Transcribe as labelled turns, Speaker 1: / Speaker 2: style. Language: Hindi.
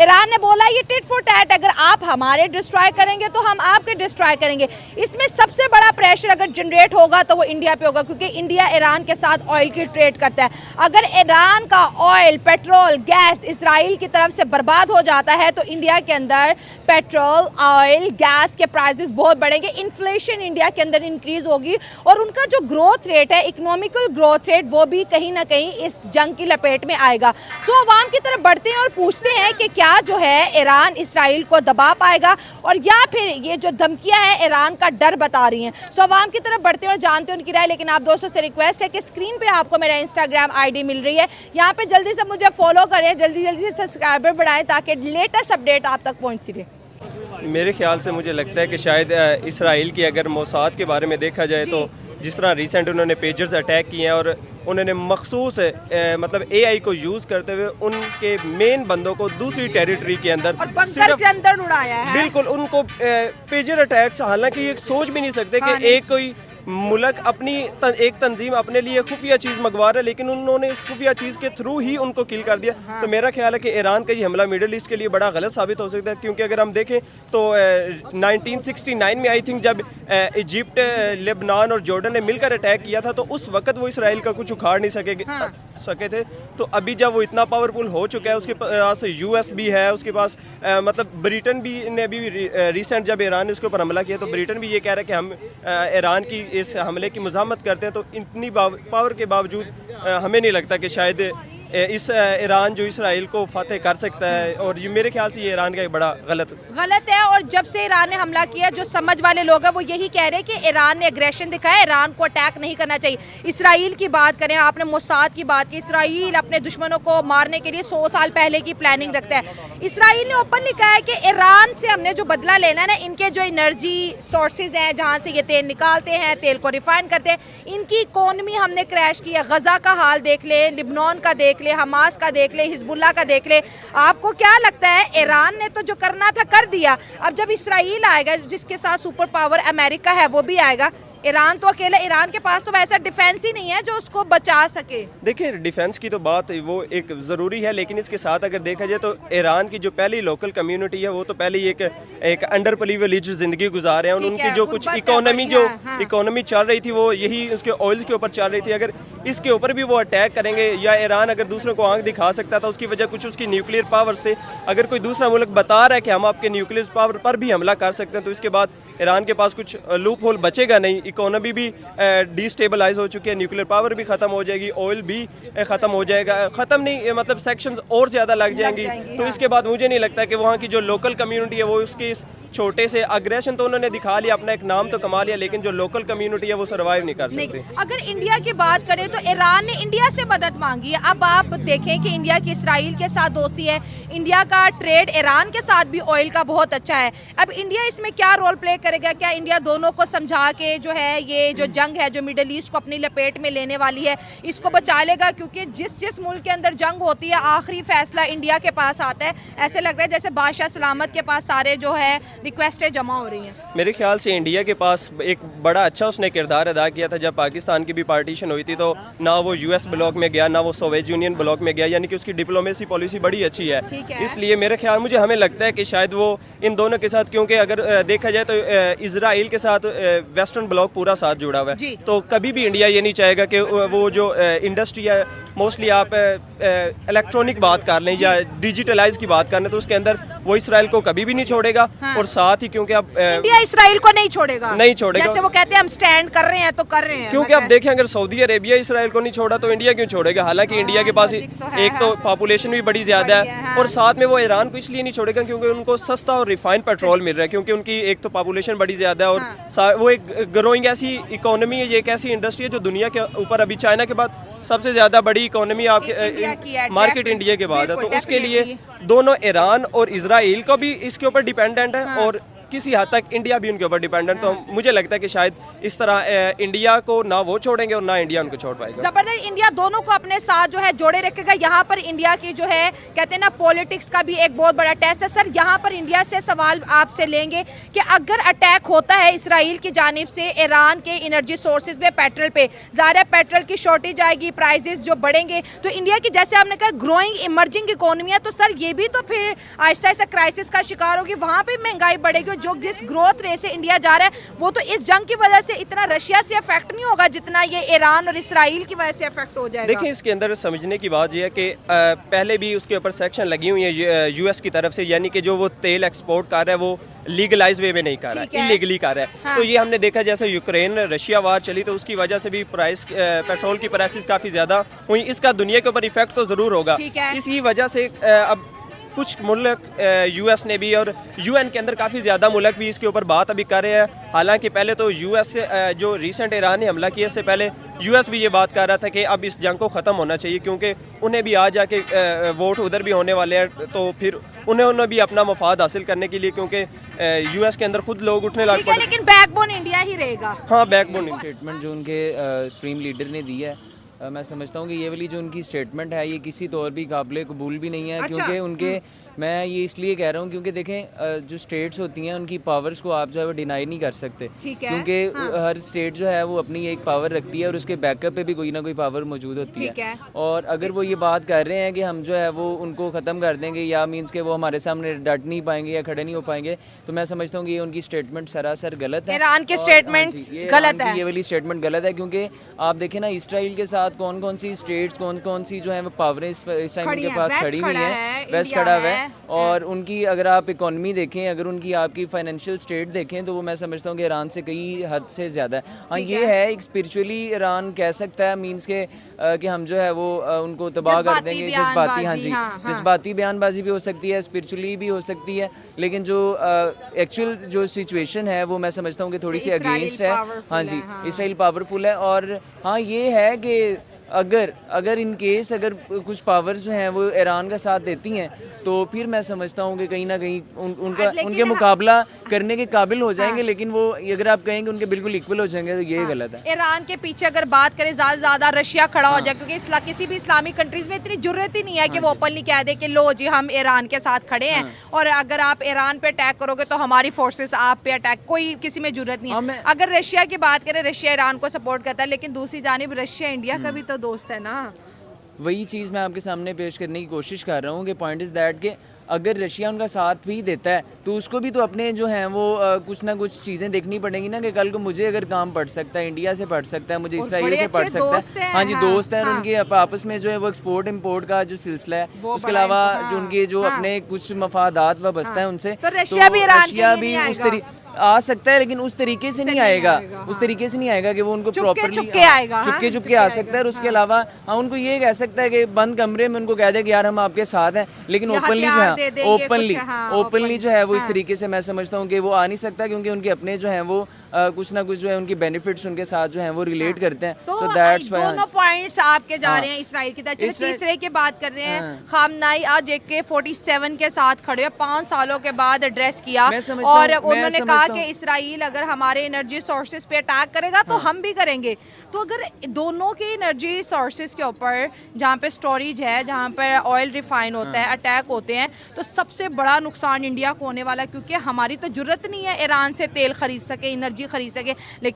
Speaker 1: ईरान ने बोला ये टिट फॉर टैट, अगर आप हमारे डिस्ट्रॉय करेंगे तो हम आपके डिस्ट्रॉय करेंगे। इसमें सबसे बड़ा प्रेशर अगर जनरेट होगा तो वो इंडिया पे होगा, क्योंकि इंडिया ईरान के साथ ऑयल की ट्रेड करता है। अगर ईरान का ऑयल, पेट्रोल, गैस इसराइल की तरफ से बर्बाद हो जाता है तो इंडिया के अंदर पेट्रोल, ऑयल, गैस के प्राइसेस बहुत बढ़ेंगे, इन्फ्लेशन इंडिया के अंदर इंक्रीज होगी और उनका जो ग्रोथ रेट है, इकोनॉमिकल ग्रोथ रेट, वो भी कहीं ना कहीं इस जंग की लपेट में आएगा। सो अवाम की तरफ बढ़ते हैं और पूछते हैं कि क्या जो है ईरान इसराइल को दबा पाएगा और या फिर ये जो धमकियां हैं ईरान का डर बता रही हैं। सो अवाम की तरफ बढ़ते हैं और जानते हैं उनकी राय। लेकिन आप दोस्तों से रिक्वेस्ट है कि स्क्रीन पे आपको मेरा इंस्टाग्राम आईडी मिल रही है, यहाँ पे जल्दी से मुझे फॉलो करें, जल्दी जल्दी से सब्सक्राइबर बढ़ाएं ताकि लेटेस्ट अपडेट आप तक पहुँच सके।
Speaker 2: मेरे ख्याल से मुझे लगता है कि शायद इसराइल की अगर मोसाद के बारे में देखा जाए तो जिस तरह रिसेंट उन्होंने पेजर्स अटैक किए हैं और उन्होंने मखसूस मतलब एआई को यूज़ करते हुए उनके मेन बंदों को दूसरी टेरिटरी के अंदर
Speaker 1: और बंकर के अंदर उड़ाया है।
Speaker 2: बिल्कुल, उनको पेजर अटैक्स, हालांकि ये सोच भी नहीं सकते कि एक कोई मुल्क अपनी एक तंजीम अपने लिए खुफिया चीज़ मंगवा रहा है, लेकिन उन्होंने उस खुफिया चीज़ के थ्रू ही उनको किल कर दिया। तो मेरा ख्याल है कि ईरान का ये हमला मिडिल ईस्ट के लिए बड़ा गलत साबित हो सकता है, क्योंकि अगर हम देखें तो 1969 में आई थिंक जब इजिप्ट, लेबनान और जॉर्डन ने मिलकर अटैक किया था तो उस वक्त वो इसराइल का कुछ उखाड़ नहीं सके थे। तो अभी जब वो इतना पावरफुल हो चुका है, उसके पास यूएस भी है, उसके पास मतलब ब्रिटेन भी ने भी रिसेंट जब ईरान ने उसके ऊपर हमला किया तो ब्रिटेन भी ये कह रहा है कि हम ईरान की इस हमले की मज़ामत करते हैं। तो इतनी पावर के बावजूद हमें नहीं लगता कि शायद इस ईरान जो इसराइल को फतेह कर सकता है, और ये मेरे ख्याल से ये ईरान का एक बड़ा गलत
Speaker 1: है। और जब से ईरान ने हमला किया, जो समझ वाले लोग हैं वो यही कह रहे हैं कि ईरान ने एग्रेशन दिखाया, ईरान को अटैक नहीं करना चाहिए। इसराइल की बात करें, आपने मोसाद की बात की, इसराइल अपने दुश्मनों को मारने के लिए 100 साल पहले की प्लानिंग रखता है। इसराइल ने ओपनली कहा है कि ईरान से हमने जो बदला लेना है ना, इनके जो एनर्जी सोर्सेज हैं जहाँ से ये तेल निकालते हैं, तेल को रिफाइन करते हैं, इनकी इकोनॉमी हमने क्रैश किया। गजा का हाल देख ले, लिबनान का देख ले, हमास का देख ले, हिजबुल्लाह का देख ले। आपको क्या लगता है, ईरान ने तो जो करना था कर दिया, अब जब इसराइल आएगा जिसके साथ सुपर पावर अमेरिका है वो भी आएगा, ईरान तो अकेला, ईरान के पास तो वैसा डिफेंस ही नहीं है जो उसको बचा सके।
Speaker 2: देखिए, डिफेंस की तो बात वो एक ज़रूरी है, लेकिन इसके साथ अगर देखा जाए तो ईरान की जो पहली लोकल कम्युनिटी है वो तो पहले एक अंडर प्रिविलेज्ड ज़िंदगी गुजार रहे हैं। उनकी जो कुछ इकोनॉमी चल रही थी वो यही उसके ऑयल के ऊपर चल रही थी। अगर इसके ऊपर भी वो अटैक करेंगे, या ईरान अगर दूसरों को आंख दिखा सकता था, उसकी वजह कुछ उसकी न्यूक्लियर पावर से, अगर कोई दूसरा मुल्क बता रहा है कि हम आपके न्यूक्लियर पावर पर भी हमला कर सकते हैं, तो इसके बाद ईरान के पास कुछ लूप होल बचेगा नहीं। इकोनॉमी भी डिस्टेबलाइज हो चुकी है, न्यूक्लियर पावर भी ख़त्म हो जाएगी, ऑयल भी ख़त्म हो जाएगा, ख़त्म नहीं मतलब सेक्शंस और ज़्यादा लग जाएंगी। तो इसके बाद मुझे नहीं लगता कि वहाँ की जो लोकल कम्युनिटी है वो उसके इस छोटे से अग्रेशन तो उन्होंने दिखा लिया, अपना एक नाम तो कमा लिया, लेकिन जो लोकल कम्युनिटी है वो सर्वाइव नहीं कर सकती।
Speaker 1: अगर इंडिया की बात करें तो ईरान ने इंडिया से मदद मांगी है। अब आप देखें कि इंडिया की इसराइल के साथ दोस्ती है, इंडिया का ट्रेड ईरान के साथ भी ऑयल का बहुत अच्छा है। अब इंडिया इसमें क्या रोल प्ले करेगा? क्या इंडिया दोनों को समझा के जो है ये जो जंग है जो मिडिल ईस्ट को अपनी लपेट में लेने वाली है, इसको बचा लेगा? क्योंकि जिस मुल्क के अंदर जंग होती है आखिरी फैसला इंडिया के पास आता है। ऐसे लगता है जैसे बादशाह सलामत के पास सारे जो है रिक्वेस्टें जमा हो रही हैं।
Speaker 2: मेरे ख्याल से इंडिया के पास एक बड़ा अच्छा उसने किरदार अदा किया था। जब पाकिस्तान की भी पार्टीशन हुई थी तो ना वो यूएस ब्लॉक में गया, ना वो सोवियत यूनियन ब्लॉक में गया, यानी कि उसकी डिप्लोमेसी पॉलिसी बड़ी अच्छी है। इसलिए मेरे ख्याल हमें लगता है कि शायद वो इन दोनों के साथ, क्योंकि अगर देखा जाए तो इजराइल के साथ वेस्टर्न ब्लॉक पूरा साथ जुड़ा हुआ है, तो कभी भी इंडिया ये नहीं चाहेगा कि वो जो इंडस्ट्री है, मोस्टली आप इलेक्ट्रॉनिक बात कर लें या डिजिटलाइज की बात कर लें, तो उसके अंदर वो इसराइल को कभी भी नहीं छोड़ेगा। और साथ ही क्योंकि अब
Speaker 1: इंडिया इसराइल को नहीं छोड़ेगा, जैसे वो कहते हैं हम स्टैंड कर रहे हैं तो कर रहे हैं।
Speaker 2: क्योंकि अब देखें, अगर सऊदी अरेबिया इसराइल को नहीं छोड़ा तो इंडिया क्यों छोड़ेगा? हालांकि इंडिया के पास एक तो पॉपुलेशन भी बड़ी ज्यादा है, और साथ में वो ईरान को इसलिए नहीं छोड़ेगा क्योंकि उनको सस्ता और रिफाइंड पेट्रोल मिल रहा है, क्योंकि उनकी एक तो पॉपुलेशन बड़ी ज्यादा है और वो एक ग्रोइंग ऐसी इकोनॉमी है, ये एक ऐसी इंडस्ट्री है जो दुनिया के ऊपर अभी चाइना के बाद सबसे ज्यादा बड़ी इकोनॉमी आपके मार्केट इंडिया के बाद है। तो उसके लिए दोनों ईरान और इजराइल को भी इसके ऊपर डिपेंडेंट है, और किसी हद तक इंडिया भी उनके ऊपर डिपेंडेंट। तो मुझे लगता है कि शायद इस तरह इंडिया को ना वो छोड़ेंगे और ना इंडिया उनको छोड़ पाएगा।
Speaker 1: जबरदस्त, इंडिया दोनों को अपने साथ जो है जोड़े रखेगा। यहाँ पर इंडिया की जो है कहते हैं ना पॉलिटिक्स का भी एक बहुत बड़ा टेस्ट है। सर यहाँ पर इंडिया से सवाल आपसे लेंगे कि अगर अटैक होता है इसराइल की जानिब से ईरान के एनर्जी सोर्सेज पे, पेट्रोल पे, ज़ाहिर है पेट्रोल की शॉर्टेज आएगी, प्राइजेस जो बढ़ेंगे, तो इंडिया की जैसे आपने कहा ग्रोइंग इमर्जिंग इकोनॉमी है, तो सर ये भी तो फिर आहिस्ता आहिस्ता क्राइसिस का शिकार होगी, वहाँ पे महंगाई बढ़ेगी। और जो जिस ग्रोथ रेट से इंडिया जा रहा है वो तो इस जंग की वजह से इतना रशिया से अफेक्ट नहीं होगा जितना ये ईरान और इसराइल की वजह से अफेक्ट हो जाएगा।
Speaker 2: देखिए इसके अंदर समझने की बात यह है कि पहले भी उसके ऊपर सेक्शन लगी हुई है यूएस की तरफ से, यानी कि जो वो तेल एक्सपोर्ट कर रहा है वो लीगलाइज वे में नहीं कर रहा है, इलीगली कर रहा है।
Speaker 1: हाँ।
Speaker 2: तो ये हमने देखा जैसे यूक्रेन रशिया वार चली तो उसकी वजह से भी प्राइस पेट्रोल की प्राइसेस काफ़ी ज़्यादा हुई। इसका दुनिया के ऊपर इफेक्ट तो ज़रूर होगा। इसी वजह से अब कुछ मुल्क यूएस ने भी और यूएन के अंदर काफ़ी ज़्यादा मुल्क भी इसके ऊपर बात अभी कर रहे हैं। हालांकि पहले तो यूएस से जो रिसेंट ईरान ने हमला किया इससे पहले यूएस भी ये बात कर रहा था कि अब इस जंग को ख़त्म होना चाहिए, क्योंकि उन्हें भी आ जाके वोट उधर भी होने वाले हैं, तो फिर उन्हें भी अपना मफाद हासिल करने के लिए, क्योंकि यूएस के अंदर खुद लोग उठने लग पड़े।
Speaker 1: लेकिन बैकबोन इंडिया ही रहेगा।
Speaker 2: हाँ, बैकबोन
Speaker 3: स्टेटमेंट जो उनके सुप्रीम लीडर ने दी है, मैं समझता हूँ कि ये वाली जो उनकी स्टेटमेंट है ये किसी तौर भी काबिल कबूल भी नहीं है। क्योंकि उनके मैं ये इसलिए कह रहा हूँ क्योंकि देखें जो स्टेट्स होती हैं उनकी पावर्स को आप जो है वो डिनाई नहीं कर सकते, क्योंकि हर स्टेट जो है वो अपनी एक पावर रखती है और उसके बैकअप पे भी कोई ना कोई पावर मौजूद होती है। और अगर वो ये बात कर रहे हैं कि हम जो है वो उनको ख़त्म कर देंगे या मीन्स के वो हमारे सामने डट नहीं पाएंगे या खड़े नहीं हो पाएंगे, तो मैं समझता हूँ कि ये उनकी स्टेटमेंट सरासर गलत है।
Speaker 1: ईरान की स्टेटमेंट गलत है,
Speaker 3: ये वाली स्टेटमेंट गलत है, क्योंकि आप देखें ना इसराइल के साथ कौन कौन सी स्टेट्स कौन कौन सी जो है वो पावरें इस टाइम उनके पास खड़ी हुई हैं। वेस्ट खड़ा हुआ है और उनकी अगर आप इकोनॉमी देखें, अगर उनकी आपकी फाइनेंशियल स्टेट देखें तो वो मैं समझता हूँ कि ईरान से कई हद से ज़्यादा है। हाँ ये है एक स्पिरिचुअली ईरान कह सकता है, मीन्स के कि हम जो है वो उनको तबाह कर देंगे, जज्बाती, हाँ जी, जज्बाती बयानबाजी भी हो सकती है, स्पिरिचुअली भी हो सकती है, लेकिन जो एक्चुअल जो सिचुएशन है वो मैं समझता हूँ कि थोड़ी सी अगेंस्ट है। हाँ जी, इसराइल पावरफुल है। और हाँ ये है कि अगर इन केस अगर कुछ पावर्स जो हैं वो ईरान का साथ देती हैं तो फिर मैं समझता हूँ कि कहीं ना कहीं उनके मुकाबला करने के काबिल हो जाएंगे। लेकिन वो अगर आप कहेंगे उनके बिल्कुल इक्वल हो जाएंगे तो ये गलत है।
Speaker 1: ईरान के पीछे अगर बात करें ज़्यादा से ज़्यादा रशिया खड़ा हो जाए, क्योंकि किसी भी इस्लामिक कंट्रीज में इतनी जरूरत ही नहीं है कि वो ओपनली कह दे कि लो जी हम ईरान के साथ खड़े हैं और अगर आप ईरान पे अटैक करोगे तो हमारी फोर्सेस आप पे अटैक, कोई किसी में जरूरत नहीं है। अगर रशिया की बात करें, रशिया ईरान को सपोर्ट करता है, लेकिन दूसरी जानिब रशिया इंडिया का भी तो दोस्त है ना।
Speaker 3: वही चीज़ मैं आपके सामने पेश करने की कोशिश कर रहा हूँ कि पॉइंट इज़ दैट कि अगर रशिया उनका साथ भी देता है तो उसको भी तो अपने जो हैं वो कुछ ना कुछ चीज़ें देखनी पड़ेंगी ना, कि कल को मुझे अगर काम पड़ सकता है, इंडिया से पड़ सकता है, मुझे इसराइल से पड़ सकता है। हाँ जी, दोस्त हैं। उनके आपस में जो है वो एक्सपोर्ट इम्पोर्ट का जो सिलसिला है, उसके अलावा जो उनके जो अपने कुछ मफादात वाबस्ता है उनसे,
Speaker 1: तो रशिया भी
Speaker 3: उस तरीके आ सकता है, लेकिन उस तरीके से नहीं आएगा। उस तरीके से नहीं आएगा कि वो उनको प्रॉपर्ली चुपके आ सकता है। और उसके अलावा हाँ उनको ये कह सकता है कि बंद कमरे में उनको कह दे कि यार हम आपके साथ हैं, लेकिन ओपनली ओपनली जो है वो इस तरीके से मैं समझता हूँ कि वो आ नहीं सकता, क्योंकि उनके अपने जो है वो कुछ ना कुछ जो है उनकी बेनिफिट्स उनके साथ जो है वो रिलेट करते हैं।
Speaker 1: तो दैट्स दोनों पॉइंट्स आपके जा रहे हैं इसराइल की तरफ। तीसरे की बात कर रहे हैं, खामनाई आज AK-47 के साथ खड़े हुए 5 सालों के बाद एड्रेस किया और उन्होंने कहा कि इसराइल अगर हमारे एनर्जी सोर्सेज पे अटैक करेगा तो हम भी करेंगे। तो अगर दोनों के एनर्जी सोर्सेज के ऊपर जहाँ पे स्टोरेज है, जहाँ पे ऑयल रिफाइन होता है, अटैक होते हैं, तो सबसे बड़ा नुकसान इंडिया को होने वाला है, क्योंकि हमारी तो जरूरत नहीं है ईरान से तेल खरीद सके, एनर्जी खरीद सके, लेकिन